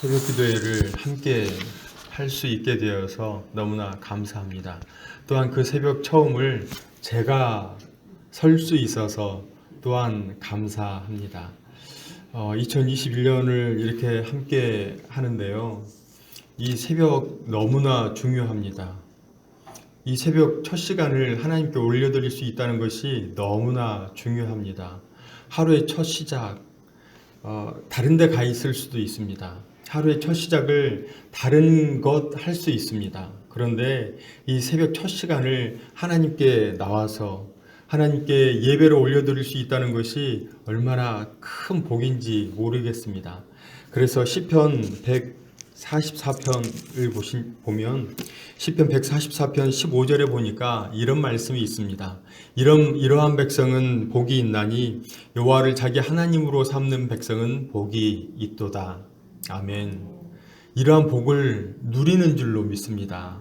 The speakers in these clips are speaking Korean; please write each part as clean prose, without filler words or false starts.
새벽 기도회를 함께 할 수 있게 되어서 너무나 감사합니다. 또한 그 새벽 처음을 제가 설 수 있어서 또한 감사합니다. 2021년을 이렇게 함께 하는데요. 이 새벽 너무나 중요합니다. 이 새벽 첫 시간을 하나님께 올려드릴 수 있다는 것이 너무나 중요합니다. 하루의 첫 시작, 다른 데 가 있을 수도 있습니다. 하루의 첫 시작을 다른 것 할 수 있습니다. 그런데 이 새벽 첫 시간을 하나님께 나와서 하나님께 예배를 올려드릴 수 있다는 것이 얼마나 큰 복인지 모르겠습니다. 그래서 시편 144편을 보면 시편 144편 15절에 보니까 이런 말씀이 있습니다. 이러한 백성은 복이 있나니 여호와를 자기 하나님으로 삼는 백성은 복이 있도다. 아멘. 이러한 복을 누리는 줄로 믿습니다.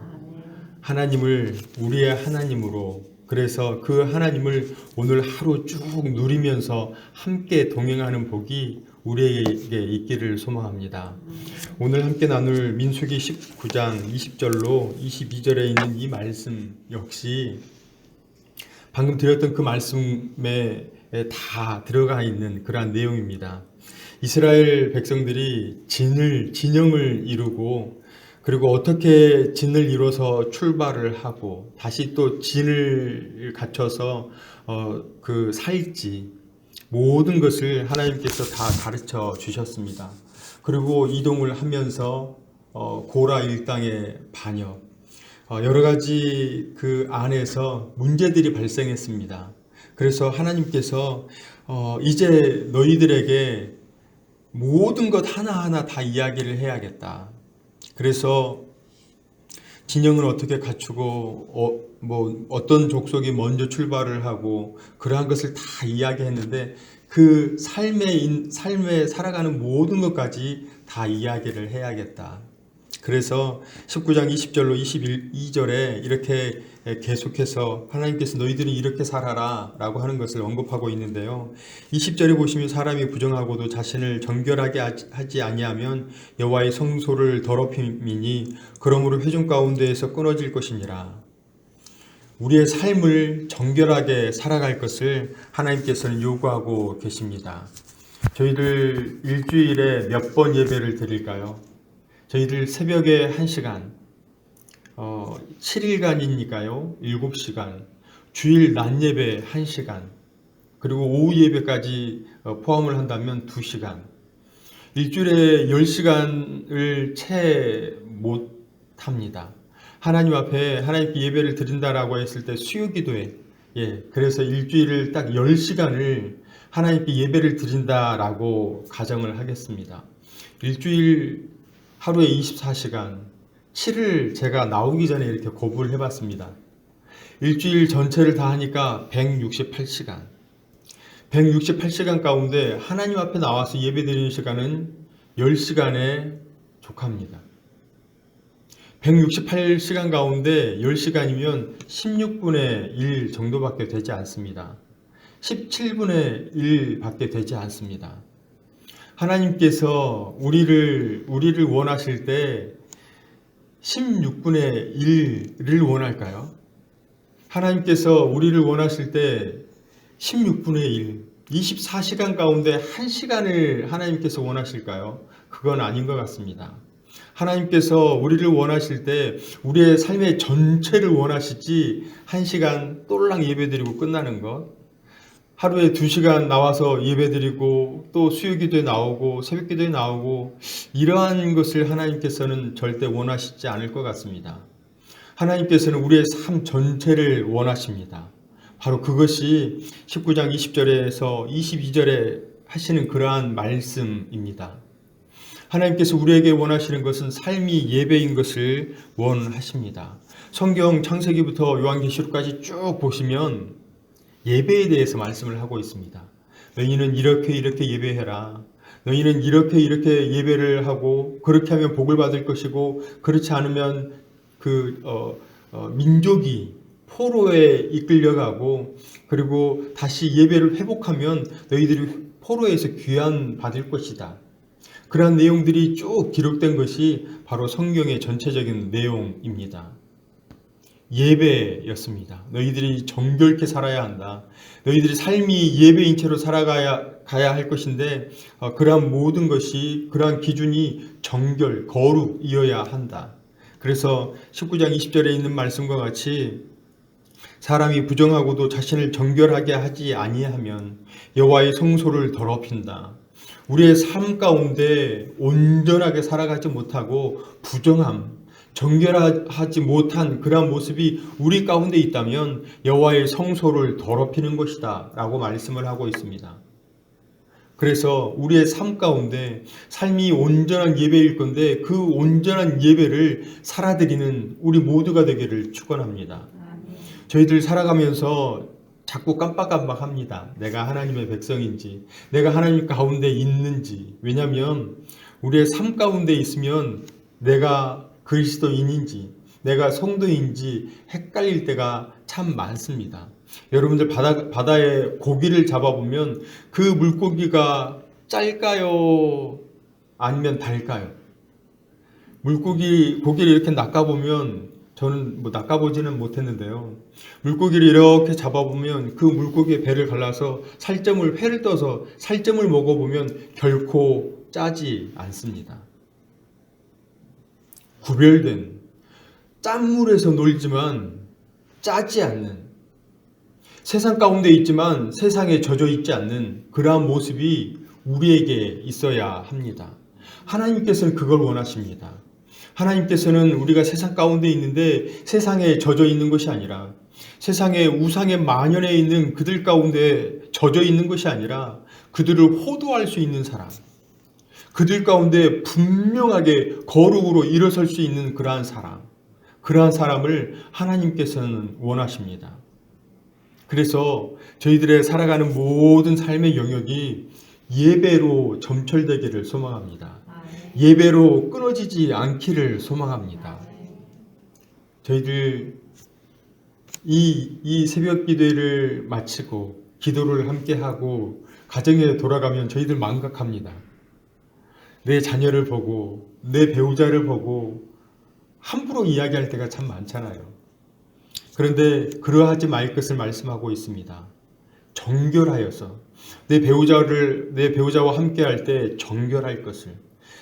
하나님을 우리의 하나님으로, 그래서 그 하나님을 오늘 하루 쭉 누리면서 함께 동행하는 복이 우리에게 있기를 소망합니다. 오늘 함께 나눌 민수기 19장 20절로 22절에 있는 이 말씀 역시 방금 드렸던 그 말씀에 다 들어가 있는 그러한 내용입니다. 이스라엘 백성들이 진영을 이루고 그리고 어떻게 진을 이뤄서 출발을 하고 다시 또 진을 갖춰서 살지 모든 것을 하나님께서 다 가르쳐 주셨습니다. 그리고 이동을 하면서 고라 일당의 반역, 여러 가지 그 안에서 문제들이 발생했습니다. 그래서 하나님께서 이제 너희들에게 모든 것 하나하나 다 이야기를 해야겠다. 그래서 진영을 어떻게 갖추고 어떤 족속이 먼저 출발을 하고 그러한 것을 다 이야기했는데 그 삶에 살아가는 모든 것까지 다 이야기를 해야겠다. 그래서 19장 20절로 22절에 이렇게 계속해서 하나님께서 너희들이 이렇게 살아라 라고 하는 것을 언급하고 있는데요. 20절에 보시면 사람이 부정하고도 자신을 정결하게 하지 아니하면 여호와의 성소를 더럽힘이니 그러므로 회중 가운데에서 끊어질 것이니라. 우리의 삶을 정결하게 살아갈 것을 하나님께서는 요구하고 계십니다. 저희들 일주일에 몇 번 예배를 드릴까요? 저희들 새벽에 1시간, 7일간이니까요. 7시간, 주일 낮 예배 1시간, 그리고 오후 예배까지 포함을 한다면 2시간. 일주일에 10시간을 채 못합니다. 하나님 앞에 하나님께 예배를 드린다라고 했을 때 수요기도회, 그래서 일주일을 딱 10시간을 하나님께 예배를 드린다라고 가정을 하겠습니다. 일주일 하루에 24시간, 7일 제가 나오기 전에 이렇게 거부를 해봤습니다. 일주일 전체를 다 하니까 168시간. 168시간 가운데 하나님 앞에 나와서 예배 드리는 시간은 10시간에 족합니다. 168시간 가운데 10시간이면 16분의 1 정도밖에 되지 않습니다. 17분의 1 밖에 되지 않습니다. 하나님께서 우리를 원하실 때 16분의 1을 원할까요? 하나님께서 우리를 원하실 때 16분의 1, 24시간 가운데 1시간을 하나님께서 원하실까요? 그건 아닌 것 같습니다. 하나님께서 우리를 원하실 때 우리의 삶의 전체를 원하시지 1시간 똘랑 예배드리고 끝나는 것, 하루에 2시간 나와서 예배드리고 또 수요기도에 나오고 새벽기도에 나오고 이러한 것을 하나님께서는 절대 원하시지 않을 것 같습니다. 하나님께서는 우리의 삶 전체를 원하십니다. 바로 그것이 19장 20절에서 22절에 하시는 그러한 말씀입니다. 하나님께서 우리에게 원하시는 것은 삶이 예배인 것을 원하십니다. 성경 창세기부터 요한계시록까지 쭉 보시면 예배에 대해서 말씀을 하고 있습니다. 너희는 이렇게 예배해라. 너희는 이렇게 예배를 하고 그렇게 하면 복을 받을 것이고 그렇지 않으면 민족이 포로에 이끌려가고 그리고 다시 예배를 회복하면 너희들이 포로에서 귀환 받을 것이다. 그러한 내용들이 쭉 기록된 것이 바로 성경의 전체적인 내용입니다. 예배였습니다. 너희들이 정결케 살아야 한다. 너희들이 삶이 예배인 채로 살아가야 할 것인데 그러한 모든 것이 그러한 기준이 정결, 거룩이어야 한다. 그래서 19장 20절에 있는 말씀과 같이 사람이 부정하고도 자신을 정결하게 하지 아니하면 여호와의 성소를 더럽힌다. 우리의 삶 가운데 온전하게 살아가지 못하고 부정함, 정결하지 못한 그러한 모습이 우리 가운데 있다면 여호와의 성소를 더럽히는 것이다 라고 말씀을 하고 있습니다. 그래서 우리의 삶 가운데 삶이 온전한 예배일 건데 그 온전한 예배를 살아드리는 우리 모두가 되기를 축원합니다. 저희들 살아가면서 자꾸 깜빡깜빡합니다. 내가 하나님의 백성인지, 내가 하나님 가운데 있는지. 왜냐하면 우리의 삶 가운데 있으면 내가 그리스도인인지, 내가 성도인지 헷갈릴 때가 참 많습니다. 여러분들 바다에 고기를 잡아보면 그 물고기가 짤까요? 아니면 달까요? 고기를 이렇게 낚아보면, 저는 낚아보지는 못했는데요. 물고기를 이렇게 잡아보면 그 물고기의 배를 갈라서 회를 떠서 살점을 먹어보면 결코 짜지 않습니다. 구별된, 짠물에서 놀지만 짜지 않는, 세상 가운데 있지만 세상에 젖어 있지 않는 그러한 모습이 우리에게 있어야 합니다. 하나님께서는 그걸 원하십니다. 하나님께서는 우리가 세상 가운데 있는데 세상에 젖어 있는 것이 아니라, 세상의 우상에 만연해 있는 그들 가운데 젖어 있는 것이 아니라 그들을 호도할 수 있는 사람, 그들 가운데 분명하게 거룩으로 일어설 수 있는 그러한 사람을 하나님께서는 원하십니다. 그래서 저희들의 살아가는 모든 삶의 영역이 예배로 점철되기를 소망합니다. 예배로 끊어지지 않기를 소망합니다. 저희들 이 새벽 기도를 마치고 기도를 함께 하고 가정에 돌아가면 저희들 망각합니다. 내 자녀를 보고 내 배우자를 보고 함부로 이야기할 때가 참 많잖아요. 그런데 그러하지 말 것을 말씀하고 있습니다. 정결하여서 내 배우자와 함께 할 때 정결할 것을,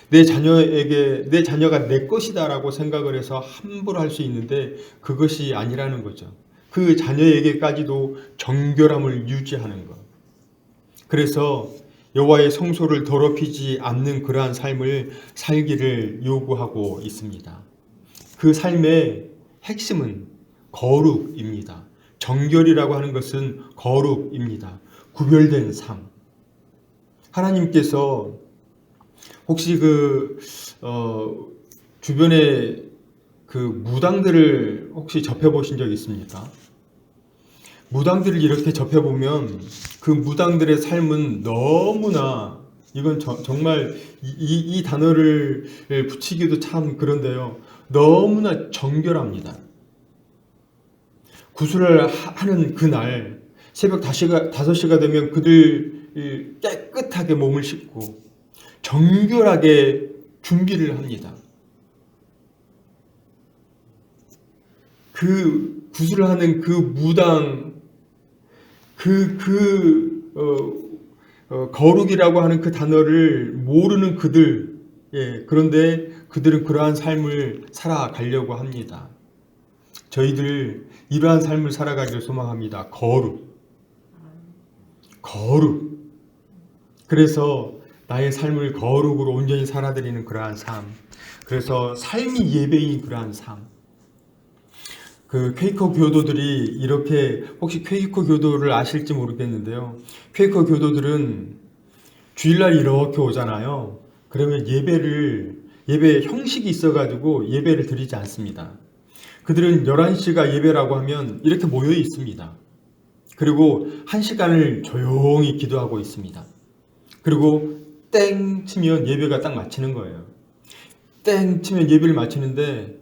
내 자녀가 내 것이다라고 생각을 해서 함부로 할 수 있는데 그것이 아니라는 거죠. 그 자녀에게까지도 정결함을 유지하는 것. 그래서 여호와의 성소를 더럽히지 않는 그러한 삶을 살기를 요구하고 있습니다. 그 삶의 핵심은 거룩입니다. 정결이라고 하는 것은 거룩입니다. 구별된 삶. 하나님께서 혹시 주변에 그 무당들을 혹시 접해보신 적 있습니까? 무당들을 이렇게 접해보면 그 무당들의 삶은 너무나, 이건 정말 이 단어를 붙이기도 참 그런데요. 너무나 정결합니다. 구슬을 하는 그날 새벽 5시가 되면 그들 깨끗하게 몸을 씻고 정결하게 준비를 합니다. 그 구슬을 하는 그 무당, 거룩이라고 하는 그 단어를 모르는 그들, 그런데 그들은 그러한 삶을 살아가려고 합니다. 저희들 이러한 삶을 살아가기를 소망합니다. 거룩. 그래서 나의 삶을 거룩으로 온전히 살아드리는 그러한 삶. 그래서 삶이 예배인 그러한 삶. 그 퀘이커 교도들이 이렇게, 혹시 퀘이커 교도를 아실지 모르겠는데요. 퀘이커 교도들은 주일날 이렇게 오잖아요. 그러면 예배 형식이 있어가지고 예배를 드리지 않습니다. 그들은 11시가 예배라고 하면 이렇게 모여 있습니다. 그리고 1시간을 조용히 기도하고 있습니다. 그리고 땡 치면 예배가 딱 마치는 거예요. 땡 치면 예배를 마치는데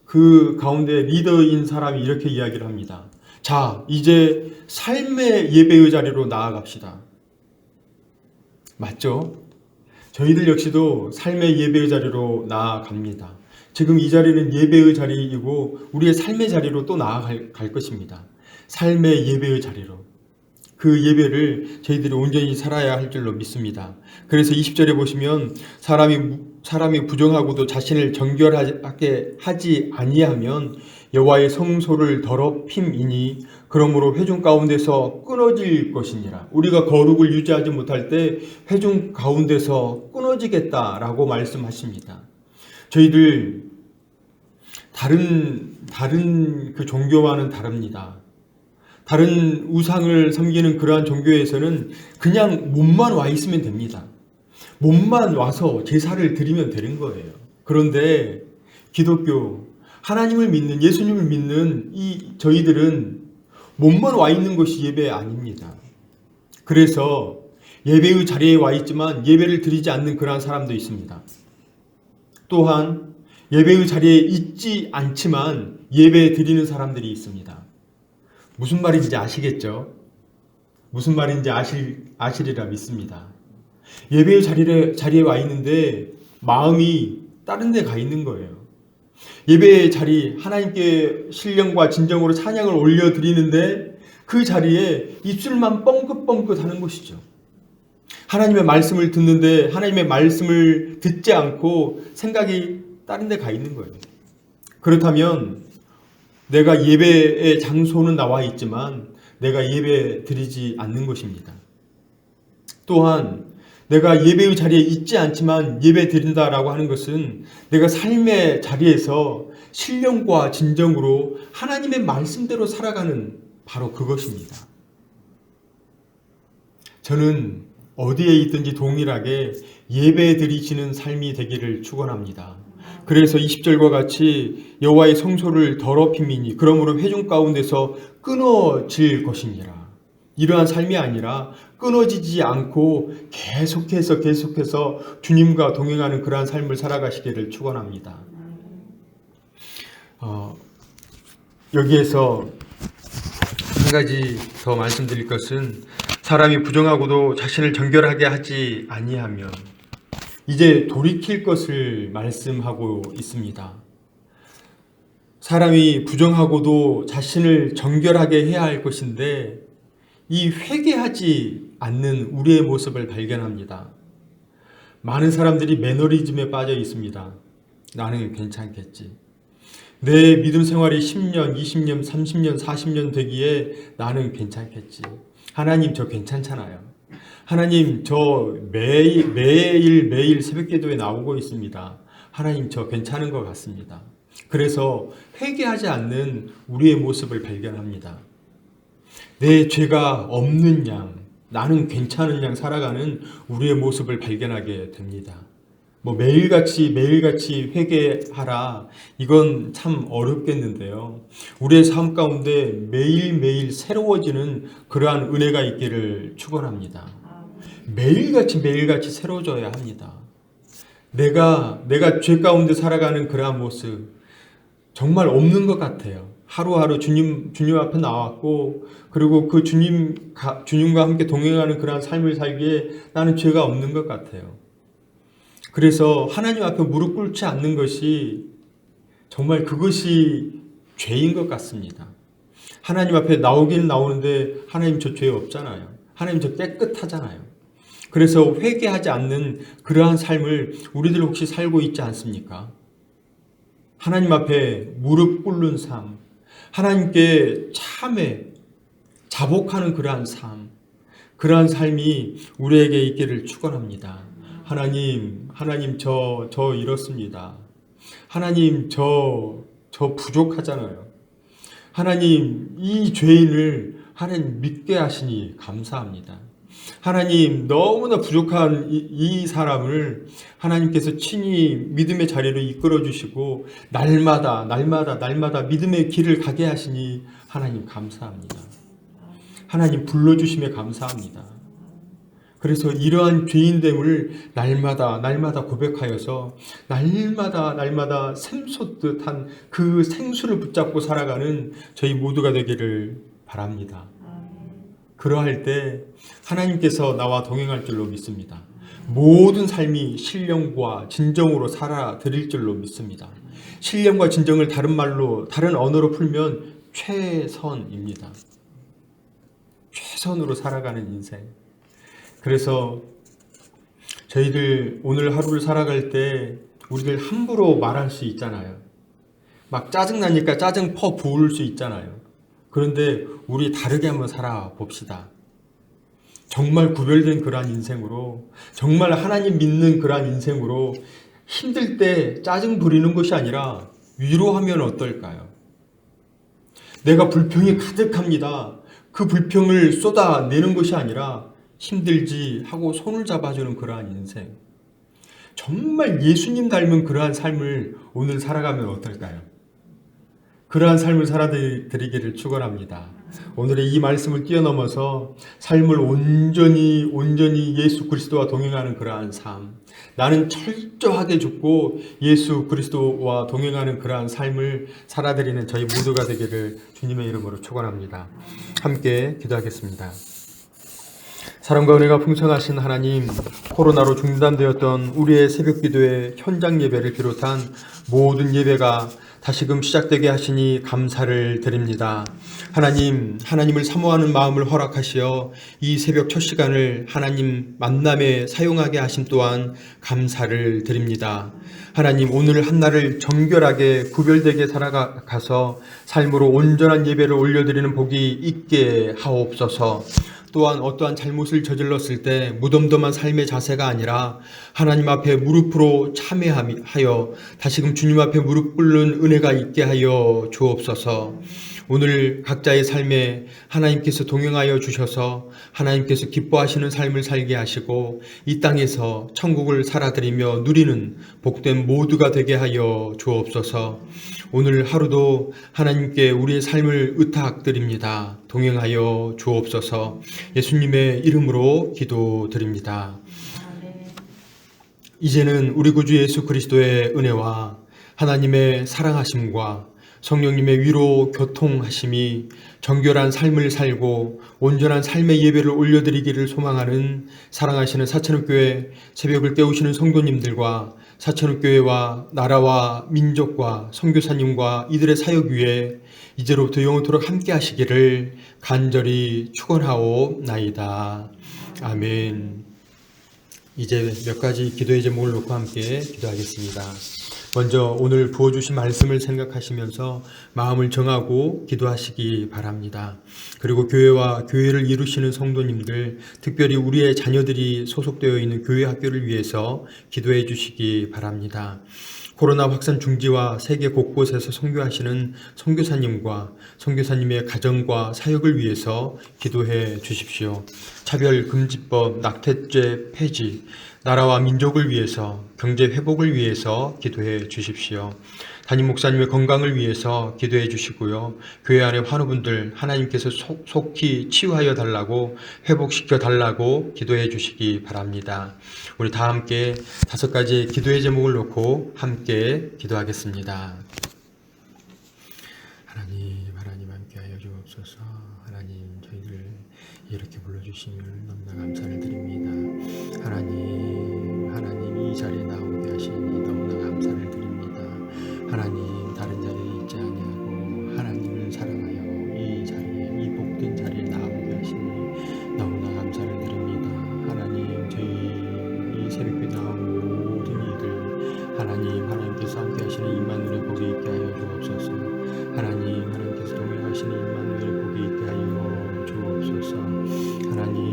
그 가운데 리더인 사람이 이렇게 이야기를 합니다. 자, 이제 삶의 예배의 자리로 나아갑시다. 맞죠? 저희들 역시도 삶의 예배의 자리로 나아갑니다. 지금 이 자리는 예배의 자리이고 우리의 삶의 자리로 또 나아갈 것입니다. 삶의 예배의 자리로. 그 예배를 저희들이 온전히 살아야 할 줄로 믿습니다. 그래서 20절에 보시면 사람이 부정하고도 자신을 정결하게 하지 아니하면 여호와의 성소를 더럽힘이니 그러므로 회중 가운데서 끊어질 것이니라. 우리가 거룩을 유지하지 못할 때 회중 가운데서 끊어지겠다라고 말씀하십니다. 저희들 다른 그 종교와는 다릅니다. 다른 우상을 섬기는 그러한 종교에서는 그냥 몸만 와 있으면 됩니다. 몸만 와서 제사를 드리면 되는 거예요. 그런데 기독교, 하나님을 믿는, 예수님을 믿는 저희들은 몸만 와 있는 것이 예배 아닙니다. 그래서 예배의 자리에 와 있지만 예배를 드리지 않는 그러한 사람도 있습니다. 또한 예배의 자리에 있지 않지만 예배 드리는 사람들이 있습니다. 무슨 말인지 아시겠죠? 무슨 말인지 아시리라 믿습니다. 예배의 자리에 와 있는데 마음이 다른 데 가 있는 거예요. 예배의 자리, 하나님께 신령과 진정으로 찬양을 올려드리는데 그 자리에 입술만 뻥긋뻥긋 하는 것이죠. 하나님의 말씀을 듣는데 하나님의 말씀을 듣지 않고 생각이 다른 데 가 있는 거예요. 그렇다면 내가 예배의 장소는 나와 있지만 내가 예배 드리지 않는 것입니다. 또한 내가 예배의 자리에 있지 않지만 예배 드린다라고 하는 것은 내가 삶의 자리에서 신령과 진정으로 하나님의 말씀대로 살아가는 바로 그것입니다. 저는 어디에 있든지 동일하게 예배 드리시는 삶이 되기를 축원합니다. 그래서 20절과 같이 여호와의 성소를 더럽힘이니 그러므로 회중 가운데서 끊어질 것이니라. 이러한 삶이 아니라 끊어지지 않고 계속해서 주님과 동행하는 그러한 삶을 살아가시기를 축원합니다. 여기에서 한 가지 더 말씀드릴 것은 사람이 부정하고도 자신을 정결하게 하지 아니하면 이제 돌이킬 것을 말씀하고 있습니다. 사람이 부정하고도 자신을 정결하게 해야 할 것인데 이 회개하지 않는 우리의 모습을 발견합니다. 많은 사람들이 매너리즘에 빠져 있습니다. 나는 괜찮겠지. 내 믿음 생활이 10년, 20년, 30년, 40년 되기에 나는 괜찮겠지. 하나님 저 괜찮잖아요. 하나님 저 매일 새벽 기도에 나오고 있습니다. 하나님 저 괜찮은 것 같습니다. 그래서 회개하지 않는 우리의 모습을 발견합니다. 내 죄가 없는 양, 나는 괜찮은 양 살아가는 우리의 모습을 발견하게 됩니다. 매일같이 회개하라. 이건 참 어렵겠는데요. 우리의 삶 가운데 매일매일 새로워지는 그러한 은혜가 있기를 축원합니다. 매일같이 새로워져야 합니다. 내가 죄 가운데 살아가는 그러한 모습 정말 없는 것 같아요. 하루하루 주님 앞에 나왔고 그리고 그 주님과 함께 동행하는 그러한 삶을 살기에 나는 죄가 없는 것 같아요. 그래서 하나님 앞에 무릎 꿇지 않는 것이 정말 그것이 죄인 것 같습니다. 하나님 앞에 나오기는 나오는데 하나님 저 죄 없잖아요. 하나님 저 깨끗하잖아요. 그래서 회개하지 않는 그러한 삶을 우리들 혹시 살고 있지 않습니까? 하나님 앞에 무릎 꿇는 삶, 하나님께 참회, 자복하는 그러한 삶, 그러한 삶이 우리에게 있기를 축원합니다. 하나님 저 이렇습니다. 하나님 저 부족하잖아요. 하나님 이 죄인을 하나님 믿게 하시니 감사합니다. 하나님 너무나 부족한 이 사람을 하나님께서 친히 믿음의 자리로 이끌어 주시고 날마다 믿음의 길을 가게 하시니 하나님 감사합니다. 하나님 불러주심에 감사합니다. 그래서 이러한 죄인됨을 날마다 고백하여서 날마다 샘솟듯한 그 생수를 붙잡고 살아가는 저희 모두가 되기를 바랍니다. 그러할 때 하나님께서 나와 동행할 줄로 믿습니다. 모든 삶이 신령과 진정으로 살아드릴 줄로 믿습니다. 신령과 진정을 다른 말로, 다른 언어로 풀면 최선입니다. 최선으로 살아가는 인생. 그래서 저희들 오늘 하루를 살아갈 때 우리들 함부로 말할 수 있잖아요. 막 짜증나니까 짜증 퍼 부을 수 있잖아요. 그런데 우리 다르게 한번 살아봅시다. 정말 구별된 그러한 인생으로, 정말 하나님 믿는 그러한 인생으로 힘들 때 짜증 부리는 것이 아니라 위로하면 어떨까요? 내가 불평이 가득합니다. 그 불평을 쏟아내는 것이 아니라 힘들지 하고 손을 잡아주는 그러한 인생. 정말 예수님 닮은 그러한 삶을 오늘 살아가면 어떨까요? 그러한 삶을 살아드리기를 축원합니다. 오늘의 이 말씀을 뛰어넘어서 삶을 온전히 예수 그리스도와 동행하는 그러한 삶, 나는 철저하게 죽고 예수 그리스도와 동행하는 그러한 삶을 살아드리는 저희 모두가 되기를 주님의 이름으로 축원합니다. 함께 기도하겠습니다. 사랑과 은혜가 풍성하신 하나님, 코로나로 중단되었던 우리의 새벽기도회 현장 예배를 비롯한 모든 예배가 다시금 시작되게 하시니 감사를 드립니다. 하나님, 하나님을 사모하는 마음을 허락하시어 이 새벽 첫 시간을 하나님 만남에 사용하게 하심 또한 감사를 드립니다. 하나님, 오늘 한날을 정결하게 구별되게 살아가서 삶으로 온전한 예배를 올려드리는 복이 있게 하옵소서. 또한 어떠한 잘못을 저질렀을 때 무덤덤한 삶의 자세가 아니라 하나님 앞에 무릎으로 참회하여 다시금 주님 앞에 무릎 꿇는 은혜가 있게 하여 주옵소서. 오늘 각자의 삶에 하나님께서 동행하여 주셔서 하나님께서 기뻐하시는 삶을 살게 하시고 이 땅에서 천국을 살아드리며 누리는 복된 모두가 되게 하여 주옵소서. 오늘 하루도 하나님께 우리의 삶을 의탁드립니다. 동행하여 주옵소서. 예수님의 이름으로 기도드립니다. 이제는 우리 구주 예수 그리스도의 은혜와 하나님의 사랑하심과 성령님의 위로 교통하심이 정결한 삶을 살고 온전한 삶의 예배를 올려드리기를 소망하는 사랑하시는 사천읍교회 새벽을 깨우시는 성도님들과 사천읍교회와 나라와 민족과 선교사님과 이들의 사역 위에 이제로부터 영원토록 함께 하시기를 간절히 축원하옵나이다. 아멘. 이제 몇 가지 기도의 제목을 놓고 함께 기도하겠습니다. 먼저 오늘 부어주신 말씀을 생각하시면서 마음을 정하고 기도하시기 바랍니다. 그리고 교회와 교회를 이루시는 성도님들, 특별히 우리의 자녀들이 소속되어 있는 교회 학교를 위해서 기도해 주시기 바랍니다. 코로나 확산 중지와 세계 곳곳에서 선교하시는 선교사님과 선교사님의 가정과 사역을 위해서 기도해 주십시오. 차별금지법, 낙태죄 폐지, 나라와 민족을 위해서, 경제 회복을 위해서 기도해 주십시오. 담임 목사님의 건강을 위해서 기도해 주시고요. 교회 안의 환우분들 하나님께서 속히 치유하여 달라고, 회복시켜 달라고 기도해 주시기 바랍니다. 우리 다 함께 5가지 기도의 제목을 놓고 함께 기도하겠습니다. 하나님 함께하여 주옵소서. 하나님, 저희를 이렇게 불러주시면 너무나 감사를 드립니다. 하나님 이 자리에 나오게 하시니 너무나 감사를 드립니다. 하나님, 다른 자리에 있지 아니하고 하나님을 사랑하여 이 자리에, 이 복된 자리에 나오게 하시니 너무나 감사를 드립니다. 하나님, 저희 이 새벽에 나온 모든 이들 하나님께서 함께 하시는 임마누엘의 복이 있게 하여 주옵소서. 하나님께서 동행하시는 임마누엘의 복이 있게 하여 주옵소서. 하나님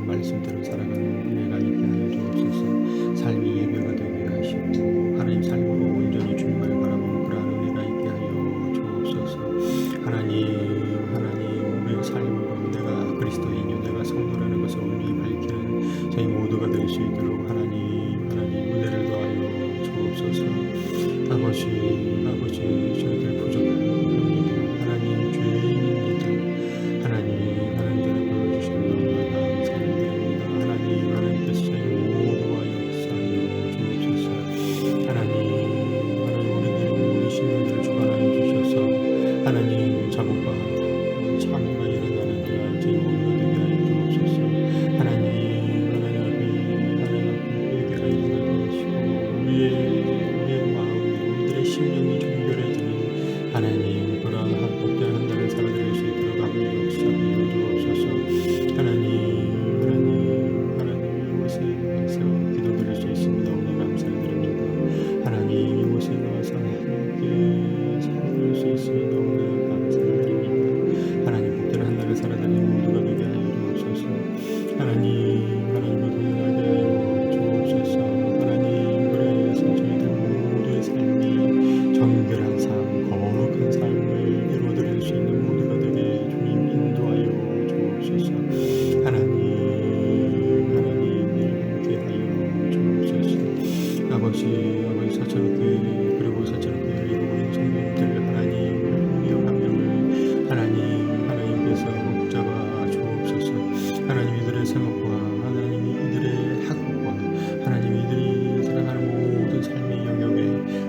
말씀대로 살아가는 은혜가 있게 하여 주옵소서. 삶이 예배가 되게 하시고 하나님 삶으로 온전히 주님을 바라보는 그러한 은혜가 있게 하여 주옵소서. 하나님 우리의 삶으로 내가 그리스도인이요 내가 성도라는 것을 온전히 밝히는 저희 모두가 될 수 있도록 하나님 은혜를 더하여 주옵소서. 아버지 저희들 부족합니다. 하나님 죄인입니다. 하나님께서 저희 모두와 역사하여 주옵소서. 우리에게 모든 신령들을 주관하여 주셔서 하나님 자복과 참회가 일어나는 그러한 저희 모두가 되게 하여 주옵소서. 하나님 앞에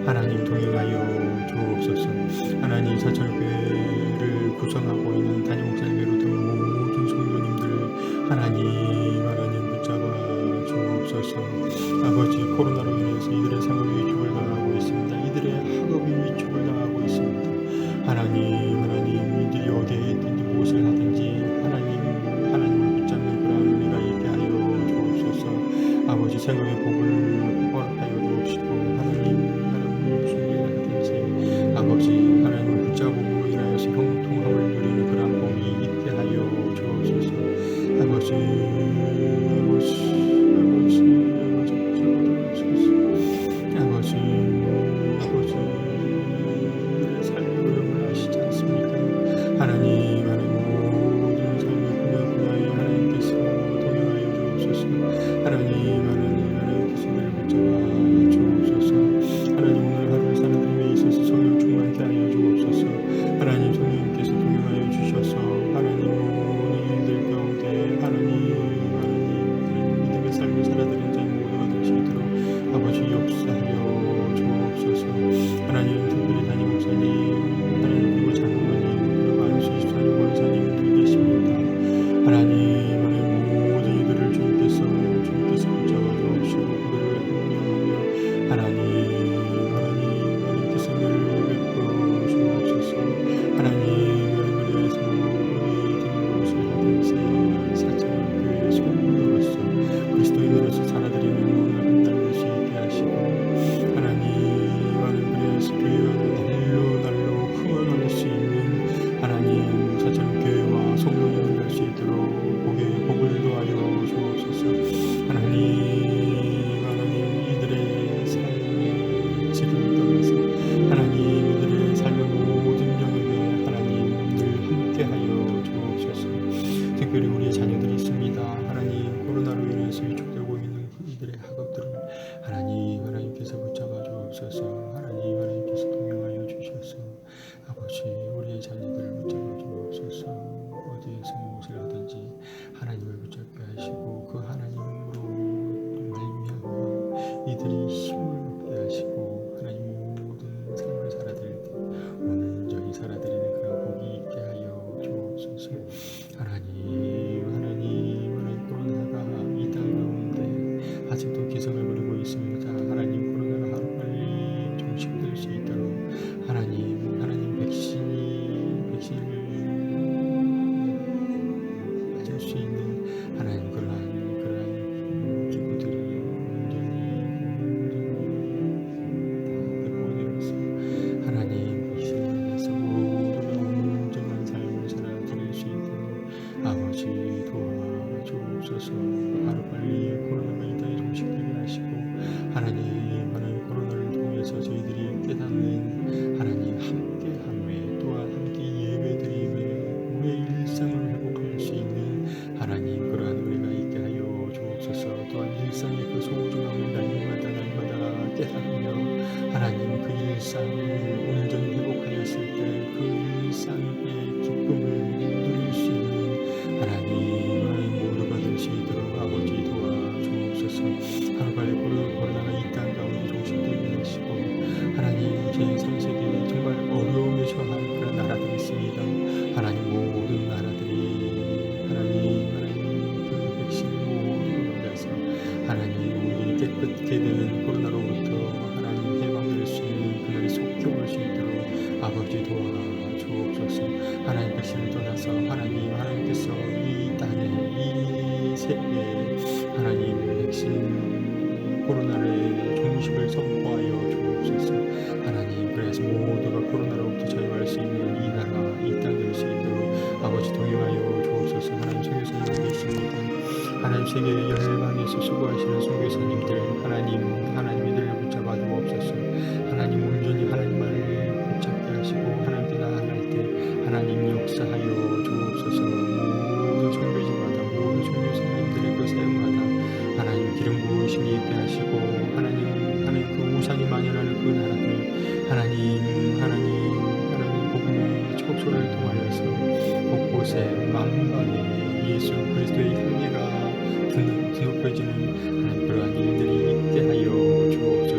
하나님 동행하여 주옵소서. 하나님 사천교회를 구성하고 있는 담임 목사님 비롯한 모든 성도님들 하나님 붙잡아 주옵소서. 아버지, 코로나로 인해서 이들의 삶을 위축을 당하고 있습니다. 이들의 학업이 위축을 당하고 있습니다. 하나님 이들이 어디에 있든지 무엇을 하든지 하나님을 붙잡는 그러한 은혜가 있게 하여 주옵소서. 아버지, 생각의 복을 허락하여 주옵시고 하나님 무슨 일을 하든지 아버지 하나님을 붙잡음으로 인하여서 형통함을 누리는 그러한 복이 있게 하여 주옵소서. 아버지 우리의 삶의 흐름을 아시지 않습니까? 하나님 모든 삶의 분야에 하나님께서 동행하여 주옵소서. 하나님께서 우리를 붙잡아 주옵소서. 하나님 오늘 하루를 사는 삶에 있어서 성령 충만케 하여 주옵소서. 하나님 성령님께서 동행하여 주셔서 하나님 모든 일들 가운데 하나님 믿음의 삶을 살아드리는 자의 모두가 될 수 있도록 아버지 역사하여 주옵소서. 하나님 특별히 담임 목사님 그리고 장로님 그리고 안수 24년 권사님들 계십니다. 하나님 모든 이들을 주님께서 붙잡아 주옵시고 그들을 합령하며 하나님께서 은혜를 베풀어 주옵소서. 하나님께서 우리 무엇을 하든지 사천교회의 소문으로서 그리스도인으로서 살아드리는 오늘 한 달 될 수 있게 하시고 그래서 교회가 날로 흥원할 수 있는 하나님 사천교회와 성도님을 갈 수 있도록 복을 더하여 주옵소서. 하나님 이들의 삶의 질을 떠나서 이들의 삶의 모든 영역에 하나님 늘 함께하여 주옵소서. 특별히 우리의 자녀들이 있습니다. 하나님 코로나로 인해서 위축되고 있는 이들의 학업들을 하나님께서 붙잡아 주옵소서. 하나님께서 동행하여 주셔서 아버지 우리의 자녀들을 붙잡아 주옵소서. 어디에서 무엇을 하든지 하나님을 붙잡게 하시고 그 하나님으로 말미암아 이들이 힘을 얻게 하시고 하나님 모든 삶을 살아드릴 때 온전히 살아드리는 그런 복이 있게 하여 주옵소서. 하나님 코로나가 이 땅 가운데 아직도 기승을 부리고 있습니다. 하나님 코로나가 하루빨리 종식될 수 있도록 하나님 백신을 맞을 수 있는 그러한 기구들이 온전히 다 배포되어서 백신에서 모두가 온전한 삶을 살아드릴 수 있도록 아버지 도와주옵소서. 하루빨리 코로나가 이 땅에 종식되게 하시고 하나님 코로나를 통해서 저희들이 깨닫는 함께함에 또한 함께 예배드림에 우리의 일상을 회복할 수 있는 그러한 은혜가 있게 하여 주옵소서. 또한 일상의 그 소중함을 날마다 깨닫며 그 일상을 온전히 회복하였을 때 그 일상의 기쁨을 누릴 수 있는 모두가 될 수 있도록 아버지 도와주옵소서. 하루빨리 코로나가 이 땅 가운데 종식되게 하시고 제3세계에 정말 어려움에 처한 그런 나라들이 있습니다. 모든 나라들이 그 백신을 모두 받아서 온전히 깨끗게 되는 코로나로부터 해방될 수 있는 그날이 속히 올 수 있도록 아버지 도와주옵소서. 백신을 떠나서 하나님께서 이 땅에 이 세계에 백신 코로나의 종식을 선포하여 주옵소서. 그래서 모두가 코로나로부터 자유할 수 있는 이 나라 이 땅 될 수 있도록 아버지 동행하여 주옵소서. 선교사님 계십니다. 세계 열방에서 수고하시는 선교사님들 하나님이들을 붙잡아 주옵소서. 온전히 하나님을 붙잡게 하시고 하나님께 나아갈 때 역사하여 주옵소서. 모든 선교지마다 모든 선교사님들의 그 사역마다 기름 부으심이 있게 하시고 그 우상이 만연하는 그 나라들 복음의 촉소를 통하여서 곳곳에 만방에 예수 그리스도의 향기가 드높여지는 그러한 일들이 있게 하여 주옵소서.